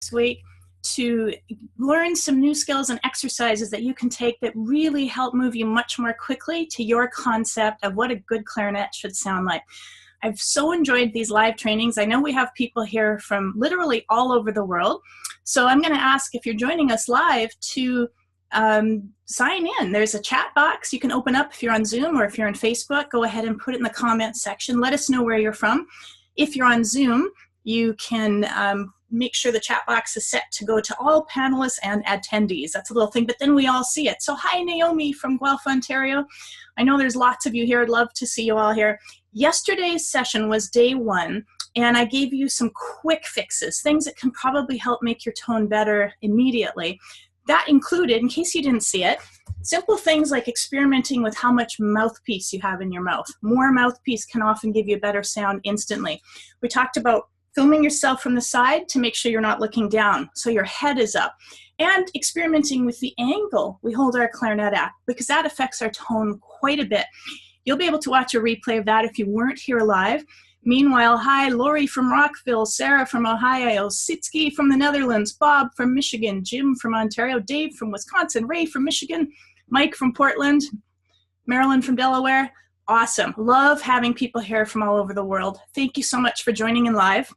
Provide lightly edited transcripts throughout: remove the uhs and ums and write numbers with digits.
this week to learn some new skills and exercises that you can take that really help move you much more quickly to your concept of what a good clarinet should sound like. I've so enjoyed these live trainings. I know we have people here from literally all over the world. So I'm going to ask, if you're joining us live, to sign in. There's a chat box you can open up if you're on Zoom, or if you're on Facebook, go ahead and put it in the comments section. Let us know where you're from. If you're on Zoom, you can make sure the chat box is set to go to all panelists and attendees. That's a little thing, but then we all see it. So hi, Naomi from Guelph, Ontario. I know there's lots of you here. I'd love to see you all here. Yesterday's session was day 1, and I gave you some quick fixes, things that can probably help make your tone better immediately. That included, in case you didn't see it, simple things like experimenting with how much mouthpiece you have in your mouth. More mouthpiece can often give you a better sound instantly. We talked about filming yourself from the side to make sure you're not looking down, so your head is up. And experimenting with the angle we hold our clarinet at, because that affects our tone quite a bit. You'll be able to watch a replay of that if you weren't here live. Meanwhile, hi, Lori from Rockville, Sarah from Ohio, Sitsky from the Netherlands, Bob from Michigan, Jim from Ontario, Dave from Wisconsin, Ray from Michigan, Mike from Portland, Marilyn from Delaware. Awesome. Love having people here from all over the world. Thank you so much for joining in live.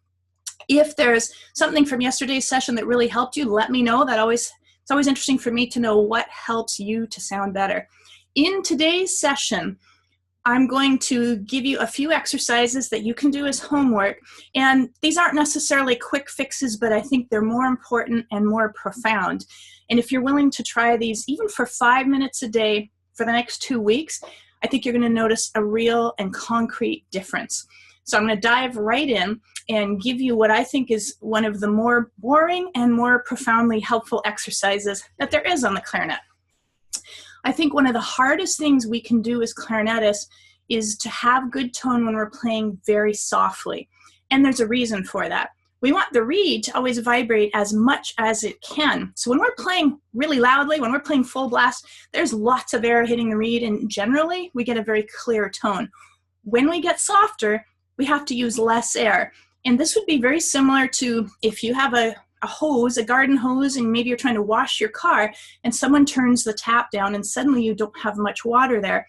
If there's something from yesterday's session that really helped you, let me know. It's always interesting for me to know what helps you to sound better. In today's session, I'm going to give you a few exercises that you can do as homework. And these aren't necessarily quick fixes, but I think they're more important and more profound. And if you're willing to try these, even for 5 minutes a day for the next 2 weeks, I think you're going to notice a real and concrete difference. So I'm going to dive right in and give you what I think is one of the more boring and more profoundly helpful exercises that there is on the clarinet. I think one of the hardest things we can do as clarinetists is to have good tone when we're playing very softly. And there's a reason for that. We want the reed to always vibrate as much as it can. So when we're playing really loudly, when we're playing full blast, there's lots of air hitting the reed, and generally we get a very clear tone. When we get softer, we have to use less air. And this would be very similar to if you have a hose, a garden hose, and maybe you're trying to wash your car and someone turns the tap down and suddenly you don't have much water there.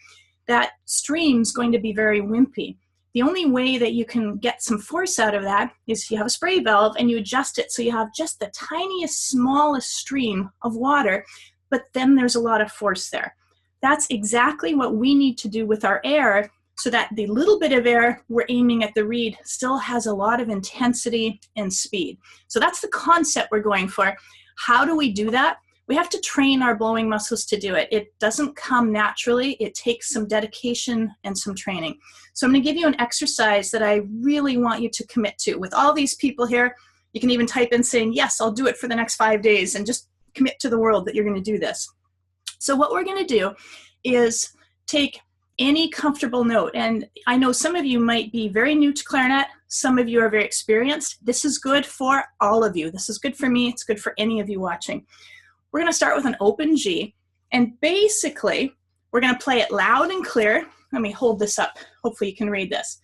That stream's going to be very wimpy. The only way that you can get some force out of that is if you have a spray valve and you adjust it so you have just the tiniest, smallest stream of water, but then there's a lot of force there. That's exactly what we need to do with our air, so that the little bit of air we're aiming at the reed still has a lot of intensity and speed. So that's the concept we're going for. How do we do that? We have to train our blowing muscles to do it. It doesn't come naturally. It takes some dedication and some training. So I'm going to give you an exercise that I really want you to commit to. With all these people here, you can even type in saying, yes, I'll do it for the next 5 days, and just commit to the world that you're going to do this. So what we're going to do is take any comfortable note. And I know some of you might be very new to clarinet. Some of you are very experienced. This is good for all of you. This is good for me. It's good for any of you watching. We're going to start with an open G. And basically, we're going to play it loud and clear. Let me hold this up. Hopefully you can read this.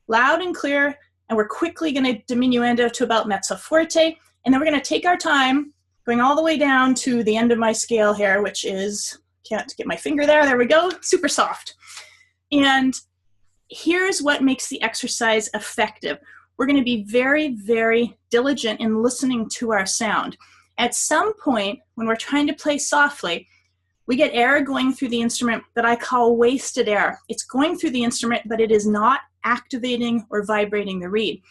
Loud and clear. And we're quickly going to diminuendo to about mezzo forte. And then we're going to take our time going all the way down to the end of my scale here, which is, can't get my finger there. There we go. Super soft. And here's what makes the exercise effective. We're going to be very, very diligent in listening to our sound. At some point, when we're trying to play softly, we get air going through the instrument that I call wasted air. It's going through the instrument, but it is not activating or vibrating the reed.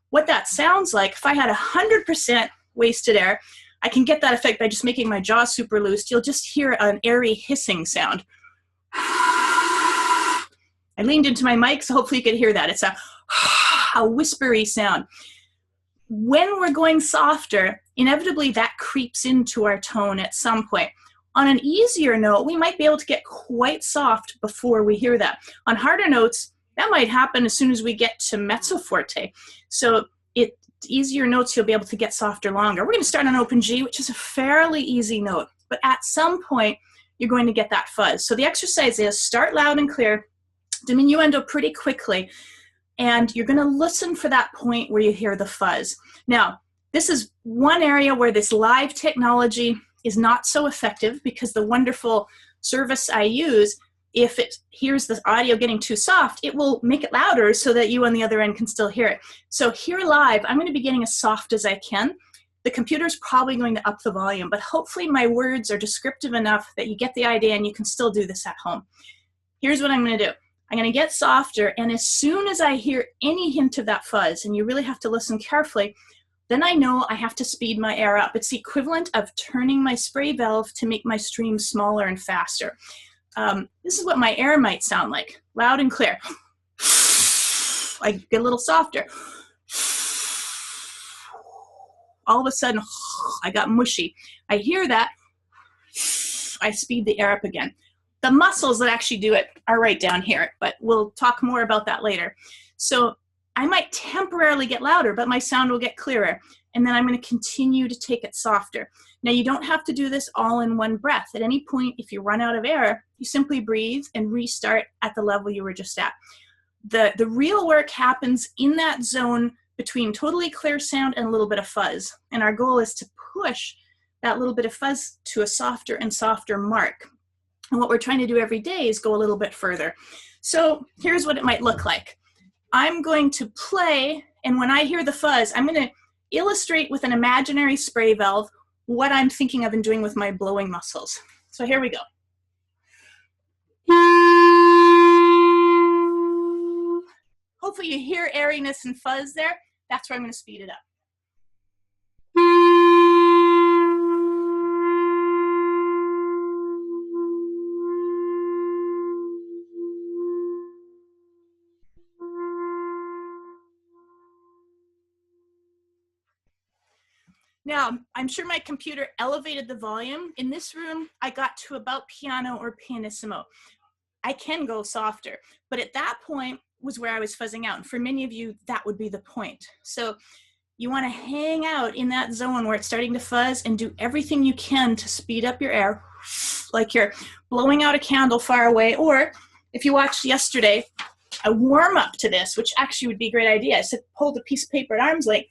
What that sounds like, if I had 100% wasted air, I can get that effect by just making my jaw super loose. You'll just hear an airy hissing sound. I leaned into my mic, so hopefully you could hear that. It's a whispery sound. When we're going softer, inevitably that creeps into our tone at some point. On an easier note, we might be able to get quite soft before we hear that. On harder notes, that might happen as soon as we get to mezzo forte. So easier notes, you'll be able to get softer longer. We're going to start on open G, which is a fairly easy note. But at some point, you're going to get that fuzz. So the exercise is start loud and clear, diminuendo pretty quickly, and you're going to listen for that point where you hear the fuzz. Now, This is one area where this live technology is not so effective, because the wonderful service I use, if it hears the audio getting too soft, it will make it louder so that you on the other end can still hear it. So here live, I'm going to be getting as soft as I can. The computer's probably going to up the volume, but hopefully my words are descriptive enough that you get the idea and you can still do this at home. Here's what I'm going to do. I'm going to get softer, and as soon as I hear any hint of that fuzz, and you really have to listen carefully, then I know I have to speed my air up. It's the equivalent of turning my spray valve to make my stream smaller and faster. This is what my air might sound like, loud and clear. I get a little softer. All of a sudden, I got mushy. I hear that, I speed the air up again. The muscles that actually do it are right down here, but we'll talk more about that later. So I might temporarily get louder, but my sound will get clearer. And then I'm going to continue to take it softer. Now, you don't have to do this all in one breath. At any point, if you run out of air, you simply breathe and restart at the level you were just at. The real work happens in that zone between totally clear sound and a little bit of fuzz. And our goal is to push that little bit of fuzz to a softer and softer mark. And what we're trying to do every day is go a little bit further. So here's what it might look like. I'm going to play, and when I hear the fuzz, I'm going to illustrate with an imaginary spray valve what I'm thinking of and doing with my blowing muscles. So here we go. Hopefully you hear airiness and fuzz there. That's where I'm going to speed it up. Now, I'm sure my computer elevated the volume. In this room, I got to about piano or pianissimo. I can go softer, but at that point was where I was fuzzing out. And for many of you, that would be the point. So you want to hang out in that zone where it's starting to fuzz and do everything you can to speed up your air, like you're blowing out a candle far away. Or if you watched yesterday, a warm up to this, which actually would be a great idea. I said, hold a piece of paper at arm's length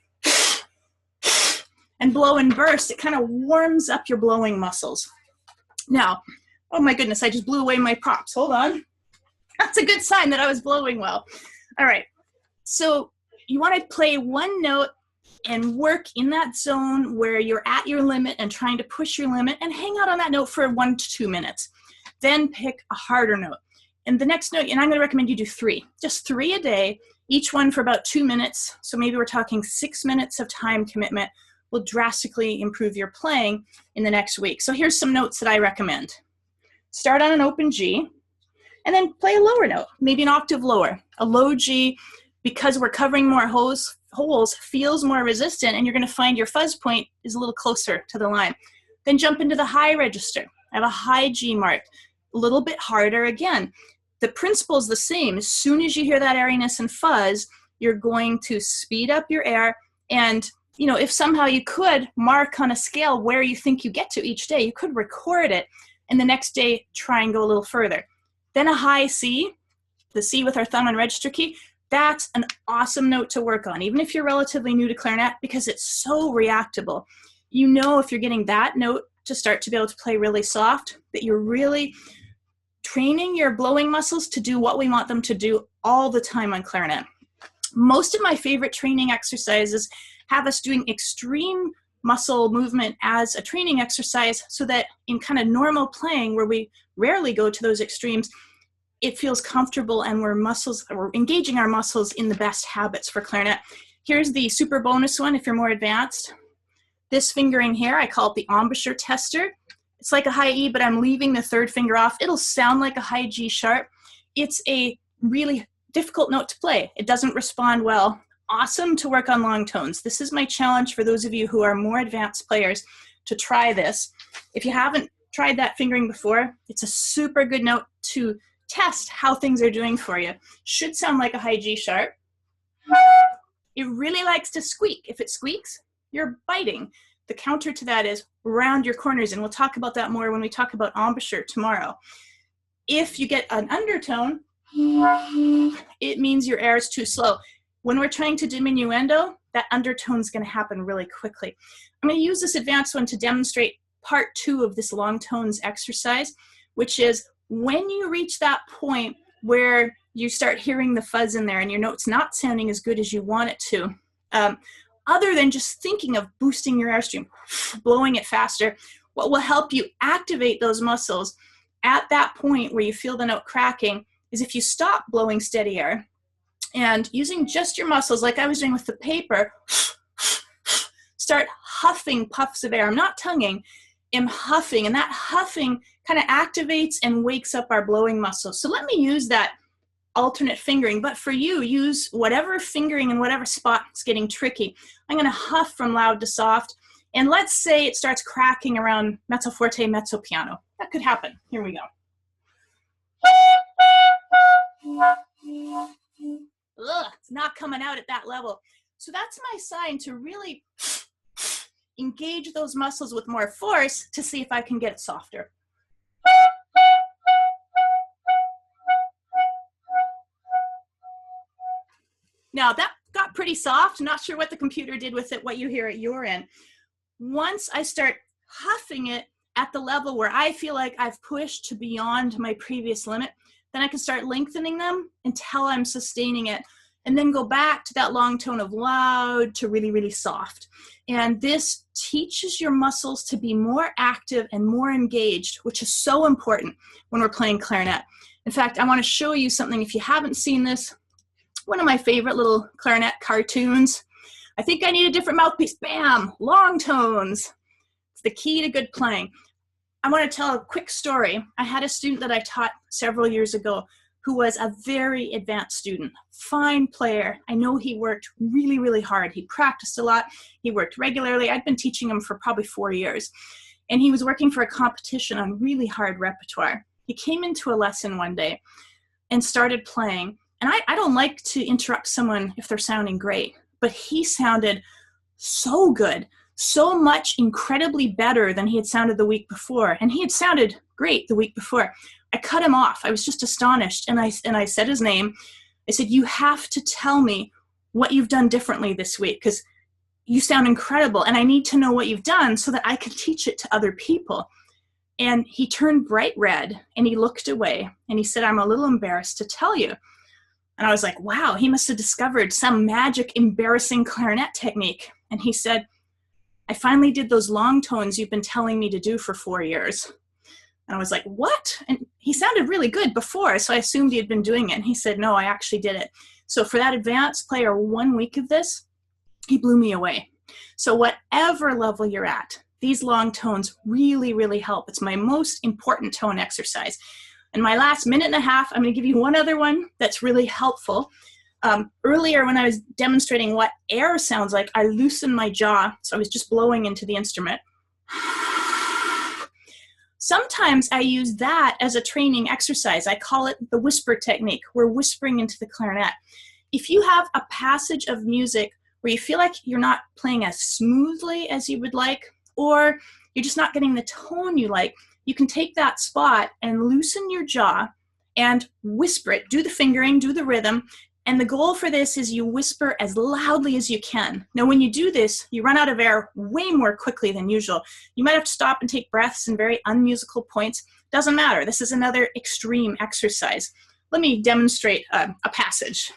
and blow and burst. It kind of warms up your blowing muscles. Now, oh my goodness, I just blew away my props. Hold on. That's a good sign that I was blowing well. All right, so you want to play one note and work in that zone where you're at your limit and trying to push your limit, and hang out on that note for 1 to 2 minutes. Then pick a harder note. And the next note, and I'm going to recommend you do 3. Just 3 a day, each one for about 2 minutes. So maybe we're talking 6 minutes of time commitment will drastically improve your playing in the next week. So here's some notes that I recommend. Start on an open G, and then play a lower note, maybe an octave lower. A low G, because we're covering more holes, feels more resistant, and you're going to find your fuzz point is a little closer to the line. Then jump into the high register. I have a high G marked, a little bit harder again. The principle is the same. As soon as you hear that airiness and fuzz, you're going to speed up your air. And you know, if somehow you could mark on a scale where you think you get to each day, you could record it, and the next day try and go a little further. Then a high C, the C with our thumb and register key, that's an awesome note to work on, even if you're relatively new to clarinet, because it's so reactable. You know, if you're getting that note to start to be able to play really soft, that you're really training your blowing muscles to do what we want them to do all the time on clarinet. Most of my favorite training exercises have us doing extreme muscle movement as a training exercise, so that in kind of normal playing where we rarely go to those extremes, it feels comfortable and we're engaging our muscles in the best habits for clarinet. Here's the super bonus one if you're more advanced. This fingering here, I call it the embouchure tester. It's like a high E, but I'm leaving the third finger off. It'll sound like a high G sharp. It's a really difficult note to play. It doesn't respond well. Awesome to work on long tones. This is my challenge for those of you who are more advanced players to try this. If you haven't tried that fingering before, it's a super good note to test how things are doing for you. Should sound like a high G sharp. It really likes to squeak. If it squeaks, you're biting. The counter to that is round your corners, and we'll talk about that more when we talk about embouchure tomorrow. If you get an undertone, it means your air is too slow. When we're trying to diminuendo, that undertone is going to happen really quickly. I'm going to use this advanced one to demonstrate part 2 of this long tones exercise, which is when you reach that point where you start hearing the fuzz in there and your note's not sounding as good as you want it to, other than just thinking of boosting your airstream, blowing it faster, what will help you activate those muscles at that point where you feel the note cracking is if you stop blowing steady air and using just your muscles, like I was doing with the paper, start huffing puffs of air. I'm not tonguing, I'm huffing, and that huffing kind of activates and wakes up our blowing muscles. So let me use that alternate fingering, but for you, use whatever fingering in whatever spot's getting tricky. I'm going to huff from loud to soft, and let's say it starts cracking around mezzo forte, mezzo piano. That could happen. Here we go. Ugh, it's not coming out at that level. So that's my sign to really engage those muscles with more force to see if I can get it softer. Now that got pretty soft. Not sure what the computer did with it, what you hear at your end. Once I start huffing it at the level where I feel like I've pushed to beyond my previous limit, then I can start lengthening them until I'm sustaining it, and then go back to that long tone of loud to really, really soft. And this teaches your muscles to be more active and more engaged, which is so important when we're playing clarinet. In fact, I want to show you something. If you haven't seen this, one of my favorite little clarinet cartoons. I think I need a different mouthpiece. Bam! Long tones. It's the key to good playing. I want to tell a quick story. I had a student that I taught several years ago who was a very advanced student, fine player. I know he worked really, really hard. He practiced a lot. He worked regularly. I'd been teaching him for probably 4 years. And he was working for a competition on really hard repertoire. He came into a lesson one day and started playing. And I don't like to interrupt someone if they're sounding great, but he sounded so good, so much incredibly better than he had sounded the week before. And he had sounded great the week before. I cut him off. I was just astonished. And I said his name. I said, you have to tell me what you've done differently this week, because you sound incredible. And I need to know what you've done so that I can teach it to other people. And he turned bright red and he looked away and he said, I'm a little embarrassed to tell you. And I was like, wow, he must have discovered some magic, embarrassing clarinet technique. And he said, I finally did those long tones you've been telling me to do for 4 years. And I was like, what? And he sounded really good before, so I assumed he had been doing it. And he said, no, I actually did it. So for that advanced player, 1 week of this, he blew me away. So whatever level you're at, these long tones really, really help. It's my most important tone exercise. In my last minute and a half, I'm going to give you one other one that's really helpful. Earlier when I was demonstrating what air sounds like, I loosened my jaw, so I was just blowing into the instrument. Sometimes I use that as a training exercise. I call it the whisper technique. We're whispering into the clarinet. If you have a passage of music where you feel like you're not playing as smoothly as you would like, or you're just not getting the tone you like, you can take that spot and loosen your jaw and whisper it. Do the fingering, do the rhythm. And the goal for this is you whisper as loudly as you can. Now, when you do this, you run out of air way more quickly than usual. You might have to stop and take breaths in very unmusical points. Doesn't matter. This is another extreme exercise. Let me demonstrate a passage.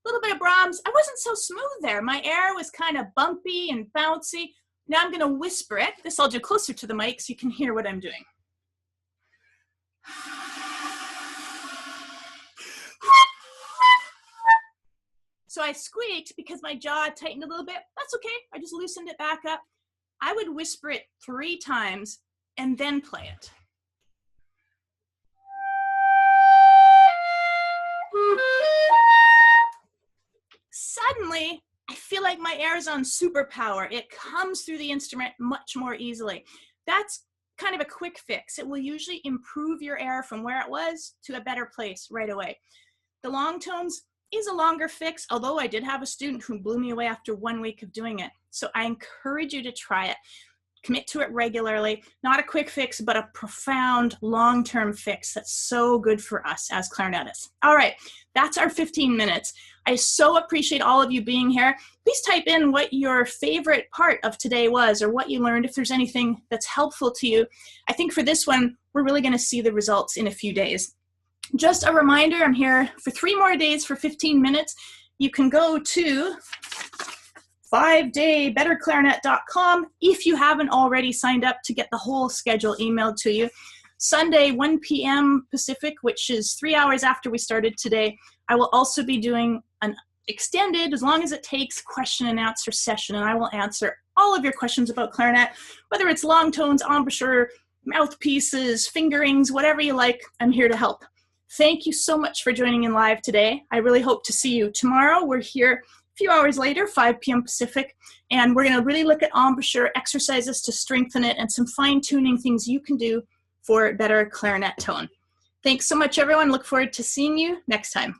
A little bit of Brahms. I wasn't so smooth there. My air was kind of bumpy and bouncy. Now I'm going to whisper it. This I'll do closer to the mic so you can hear what I'm doing. So I squeaked because my jaw tightened a little bit. That's okay. I just loosened it back up. I would whisper it 3 times and then play it. Suddenly, I feel like my air is on superpower. It comes through the instrument much more easily. That's kind of a quick fix. It will usually improve your air from where it was to a better place right away. The long tones is a longer fix, although I did have a student who blew me away after 1 week of doing it. So I encourage you to try it. Commit to it regularly. Not a quick fix, but a profound long-term fix that's so good for us as clarinetists. All right, that's our 15 minutes. I so appreciate all of you being here. Please type in what your favorite part of today was, or what you learned, if there's anything that's helpful to you. I think for this one, we're really going to see the results in a few days. Just a reminder, I'm here for 3 more days for 15 minutes. You can go to 5daybetterclarinet.com if you haven't already signed up to get the whole schedule emailed to you. Sunday, 1 p.m. Pacific, which is 3 hours after we started today, I will also be doing an extended, as long as it takes, question and answer session, and I will answer all of your questions about clarinet, whether it's long tones, embouchure, mouthpieces, fingerings, whatever you like. I'm here to help. Thank you so much for joining in live today. I really hope to see you tomorrow. We're here a few hours later, 5 p.m. Pacific, and we're going to really look at embouchure exercises to strengthen it and some fine-tuning things you can do for better clarinet tone. Thanks so much, everyone. Look forward to seeing you next time.